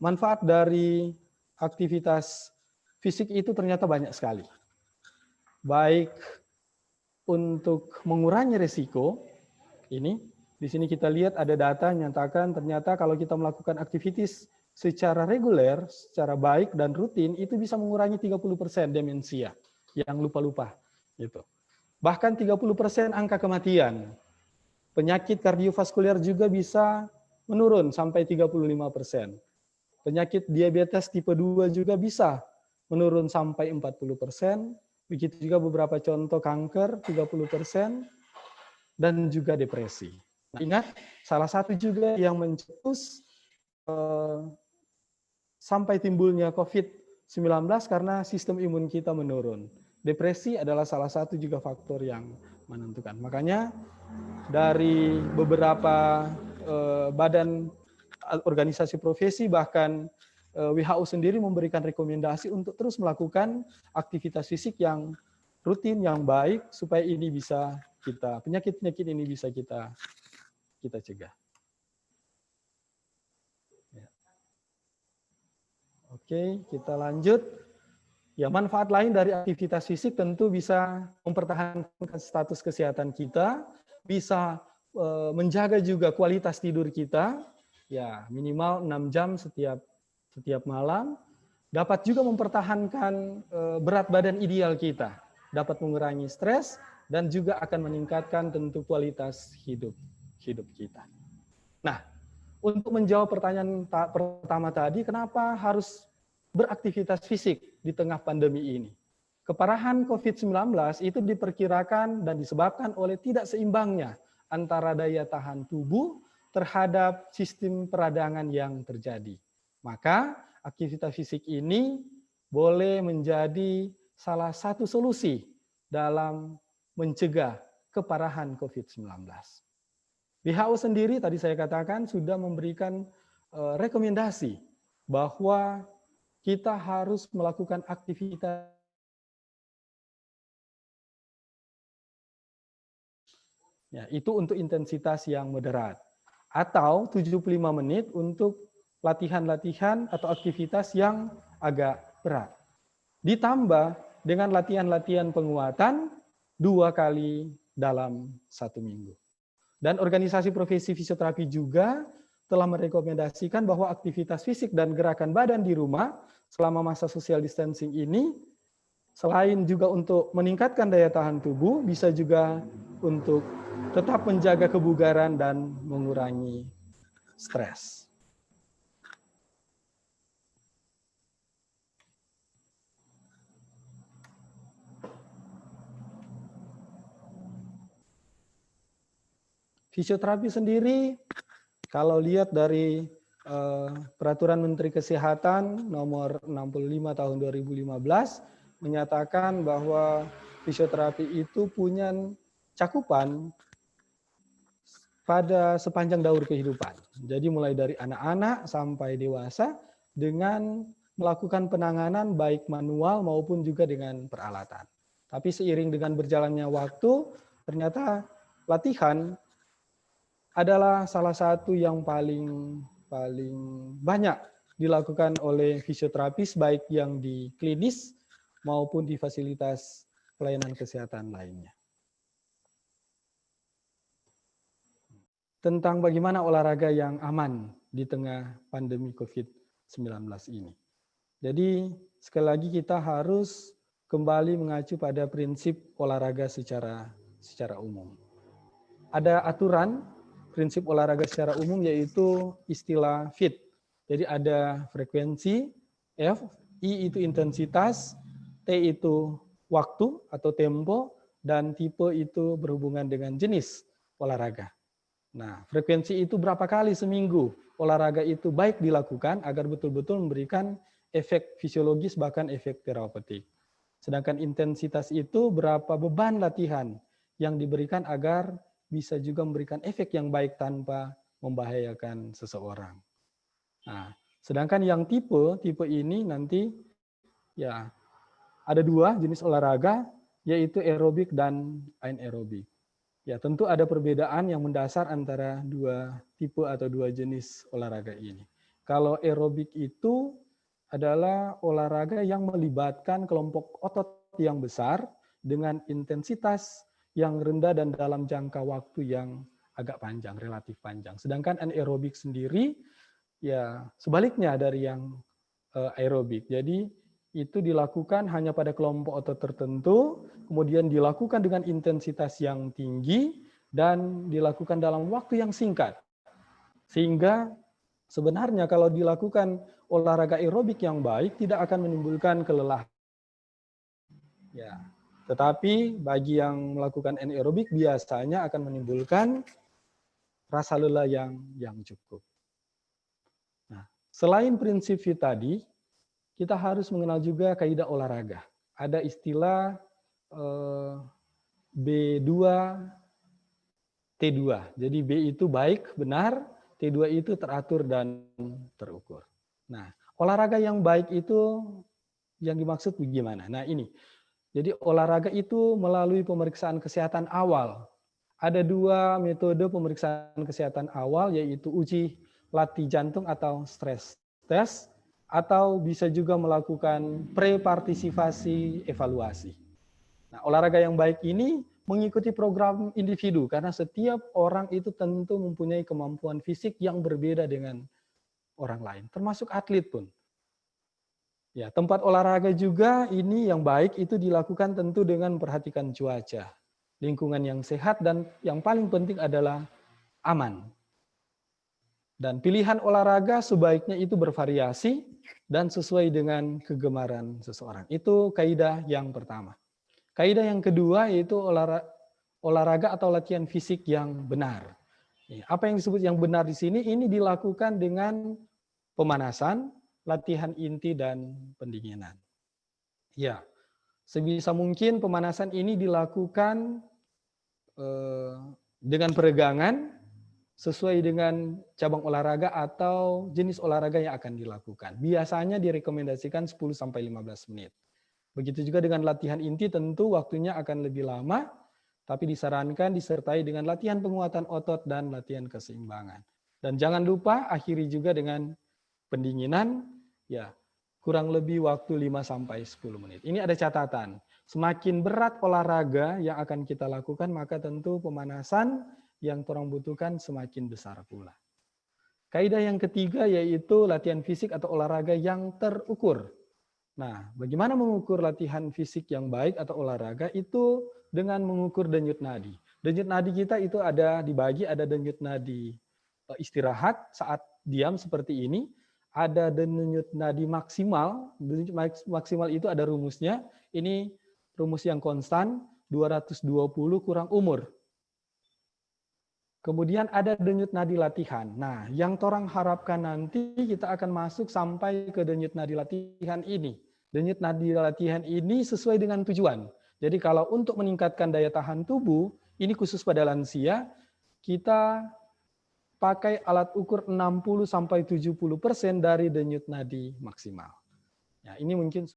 Manfaat dari aktivitas fisik itu ternyata banyak sekali. Baik untuk mengurangi risiko, ini di sini kita lihat ada data menyatakan ternyata kalau kita melakukan aktivitas secara reguler, secara baik dan rutin, itu bisa mengurangi 30% demensia yang lupa-lupa. Gitu. Bahkan 30% angka kematian. Penyakit kardiovaskuler juga bisa menurun sampai 35%. Penyakit diabetes tipe 2 juga bisa menurun sampai 40%. Begitu juga beberapa contoh kanker 30%, dan juga depresi. Nah, ingat, salah satu juga yang mencetus sampai timbulnya COVID-19 karena sistem imun kita menurun. Depresi adalah salah satu juga faktor yang menentukan. Makanya dari beberapa badan organisasi profesi, bahkan WHO sendiri memberikan rekomendasi untuk terus melakukan aktivitas fisik yang rutin, yang baik, supaya ini bisa penyakit-penyakit ini bisa kita cegah. Oke, kita lanjut. Ya, manfaat lain dari aktivitas fisik tentu bisa mempertahankan status kesehatan kita, bisa menjaga juga kualitas tidur kita, ya minimal 6 jam setiap malam, dapat juga mempertahankan berat badan ideal kita, dapat mengurangi stres, dan juga akan meningkatkan tentu kualitas hidup kita. Nah, untuk menjawab pertanyaan pertama tadi, kenapa harus beraktivitas fisik di tengah pandemi ini? Keparahan COVID-19 itu diperkirakan dan disebabkan oleh tidak seimbangnya antara daya tahan tubuh terhadap sistem peradangan yang terjadi. Maka aktivitas fisik ini boleh menjadi salah satu solusi dalam mencegah keparahan COVID-19. WHO sendiri tadi saya katakan sudah memberikan rekomendasi bahwa kita harus melakukan aktivitas ya, itu untuk intensitas yang moderat, atau 75 menit untuk latihan-latihan atau aktivitas yang agak berat. Ditambah dengan latihan-latihan penguatan 2 kali dalam 1 minggu. Dan organisasi profesi fisioterapi juga telah merekomendasikan bahwa aktivitas fisik dan gerakan badan di rumah selama masa social distancing ini, selain juga untuk meningkatkan daya tahan tubuh, bisa juga untuk tetap menjaga kebugaran dan mengurangi stres. Fisioterapi sendiri, kalau lihat dari Peraturan Menteri Kesehatan nomor 65 tahun 2015, menyatakan bahwa fisioterapi itu punya cakupan pada sepanjang daur kehidupan. Jadi mulai dari anak-anak sampai dewasa dengan melakukan penanganan baik manual maupun juga dengan peralatan. Tapi seiring dengan berjalannya waktu, ternyata latihan adalah salah satu yang paling banyak dilakukan oleh fisioterapis, baik yang di klinis maupun di fasilitas pelayanan kesehatan lainnya. Tentang bagaimana olahraga yang aman di tengah pandemi COVID-19 ini. Jadi sekali lagi kita harus kembali mengacu pada prinsip olahraga secara umum. Ada aturan prinsip olahraga secara umum yaitu istilah FIT. Jadi ada frekuensi, F, I itu intensitas, T itu waktu atau tempo, dan tipe itu berhubungan dengan jenis olahraga. Nah, frekuensi itu berapa kali seminggu olahraga itu baik dilakukan agar betul-betul memberikan efek fisiologis bahkan efek terapeutik. Sedangkan intensitas itu berapa beban latihan yang diberikan agar bisa juga memberikan efek yang baik tanpa membahayakan seseorang. Nah, sedangkan yang tipe ini nanti ya ada dua jenis olahraga, yaitu aerobik dan anaerobik. Ya, tentu ada perbedaan yang mendasar antara dua tipe atau dua jenis olahraga ini. Kalau aerobik itu adalah olahraga yang melibatkan kelompok otot yang besar dengan intensitas yang rendah dan dalam jangka waktu yang agak panjang, relatif panjang. Sedangkan anaerobik sendiri ya sebaliknya dari yang aerobik. Jadi itu dilakukan hanya pada kelompok otot tertentu, kemudian dilakukan dengan intensitas yang tinggi, dan dilakukan dalam waktu yang singkat. Sehingga sebenarnya kalau dilakukan olahraga aerobik yang baik, tidak akan menimbulkan kelelahan. Ya, tetapi bagi yang melakukan anaerobik biasanya akan menimbulkan rasa lelah yang cukup. Nah, selain prinsip FIT tadi, kita harus mengenal juga kaidah olahraga. Ada istilah B2, T2. Jadi B itu baik, benar, T2 itu teratur dan terukur. Nah, olahraga yang baik itu yang dimaksud bagaimana? Nah, ini. Jadi olahraga itu melalui pemeriksaan kesehatan awal. Ada dua metode pemeriksaan kesehatan awal, yaitu uji latih jantung atau stress test, atau bisa juga melakukan pre-partisipasi evaluasi. Nah, olahraga yang baik ini mengikuti program individu, karena setiap orang itu tentu mempunyai kemampuan fisik yang berbeda dengan orang lain, termasuk atlet pun. Ya, tempat olahraga juga ini yang baik itu dilakukan tentu dengan memperhatikan cuaca, lingkungan yang sehat, dan yang paling penting adalah aman. Dan pilihan olahraga sebaiknya itu bervariasi dan sesuai dengan kegemaran seseorang. Itu kaidah yang pertama. Kaidah yang kedua yaitu olahraga atau latihan fisik yang benar. Apa yang disebut yang benar di sini? Ini dilakukan dengan pemanasan, latihan inti, dan pendinginan. Ya, sebisa mungkin pemanasan ini dilakukan dengan peregangan, sesuai dengan cabang olahraga atau jenis olahraga yang akan dilakukan. Biasanya direkomendasikan 10-15 menit. Begitu juga dengan latihan inti, tentu waktunya akan lebih lama, tapi disarankan disertai dengan latihan penguatan otot dan latihan keseimbangan. Dan jangan lupa akhiri juga dengan pendinginan, ya kurang lebih waktu 5-10 menit. Ini ada catatan. Semakin berat olahraga yang akan kita lakukan, maka tentu pemanasan yang orang butuhkan semakin besar pula. Kaidah yang ketiga yaitu latihan fisik atau olahraga yang terukur. Nah, bagaimana mengukur latihan fisik yang baik atau olahraga? Itu dengan mengukur denyut nadi. Denyut nadi kita itu ada dibagi, ada denyut nadi istirahat saat diam seperti ini, ada denyut nadi maksimal. Denyut maksimal itu ada rumusnya. Ini rumus yang konstan, 220 kurang umur. Kemudian ada denyut nadi latihan. Nah, yang torang harapkan nanti kita akan masuk sampai ke denyut nadi latihan ini. Denyut nadi latihan ini sesuai dengan tujuan. Jadi kalau untuk meningkatkan daya tahan tubuh, ini khusus pada lansia, kita pakai alat ukur 60-70% dari denyut nadi maksimal. Ya, ini mungkin